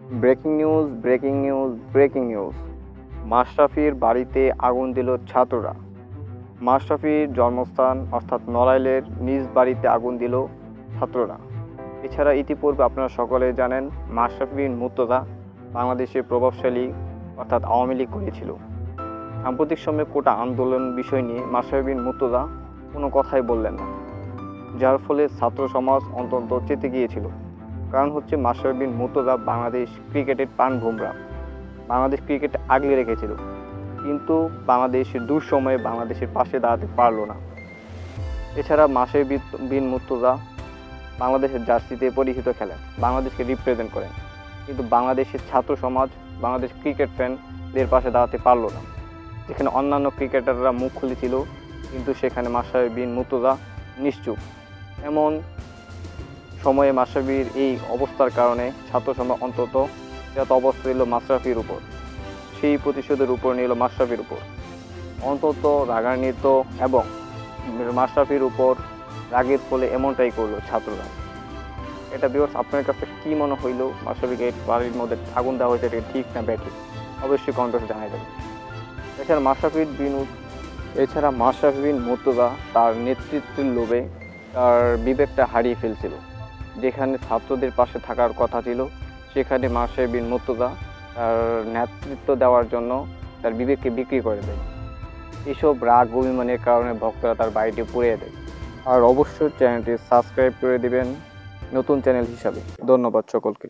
Breaking news, breaking news, breaking news. মাশরাফির বাড়িতে আগুন দিল ছাত্ররা। মাশরাফির জন্মস্থান অর্থাৎ নড়াইলের নিজ বাড়িতে আগুন দিল ছাত্ররা। এছাড়া ইতিপূর্বে আপনারা সকলে জানেন মাশরাফি বিন মুর্তজা বাংলাদেশের প্রভাবশালী অর্থাৎ আওয়ামী লীগ করেছিল। সাম্প্রতিক সময়ে কোটা আন্দোলন বিষয় নিয়ে মাশরাফি বিন মুর্তজা কোনো কথাই বললেন না, যার ফলে ছাত্র সমাজ অন্তত চেতে গিয়েছিল। কারণ হচ্ছে মাশরাফি বিন মুর্তজা বাংলাদেশ ক্রিকেটের প্রাণভোমরা, বাংলাদেশ ক্রিকেট আগলে রেখেছিল, কিন্তু বাংলাদেশের দুঃসময়ে বাংলাদেশের পাশে দাঁড়াতে পারলো না। এছাড়া মাশরাফি বিন মুর্তজা বাংলাদেশের জার্সিতে পরিচিত খেলেন, বাংলাদেশকে রিপ্রেজেন্ট করেন, কিন্তু বাংলাদেশের ছাত্র সমাজ বাংলাদেশ ক্রিকেট ফ্যানদের পাশে দাঁড়াতে পারলো না। যেখানে অন্যান্য ক্রিকেটাররা মুখ খুলেছিল, কিন্তু সেখানে মাশরাফি বিন মুর্তজা নিশ্চুপ। এমন সময়ে মাশরাফির এই অবস্থার কারণে ছাত্র সমাজ অন্তত যত অবস্থা নিল মাশরাফির উপর, সেই প্রতিশোধের উপর নিল মাশরাফির উপর, অন্তত রাগান্বিত এবং মাশরাফির উপর রাগের ফলে এমনটাই করলো ছাত্ররা। এটা ভিউয়ার্স আপনার কাছে কি মনে হইল? মাশরাফিকে বাড়ির মধ্যে আগুন দেওয়া হয়েছে, এটা ঠিক না ব্যাঠিক? অবশ্যই কমেন্টে জানাই দেবেন। এছাড়া মাশরাফি বিন মুর্তজা তার নেতৃত্বের লোভে তার বিবেকটা হারিয়ে ফেলছিল। যেখানে ছাত্রদের পাশে থাকার কথা ছিল, সেখানে মাশরাফি বিন মুর্তজা তার নেতৃত্ব দেওয়ার জন্য তার বিবেককে বিক্রি করে দেয়। এসব রাগ অভিমানের কারণে ভক্তরা তার বাড়িটি পুড়িয়ে দেয়। আর অবশ্যই চ্যানেলটি সাবস্ক্রাইব করে দিবেন নতুন চ্যানেল হিসাবে। ধন্যবাদ সকলকে।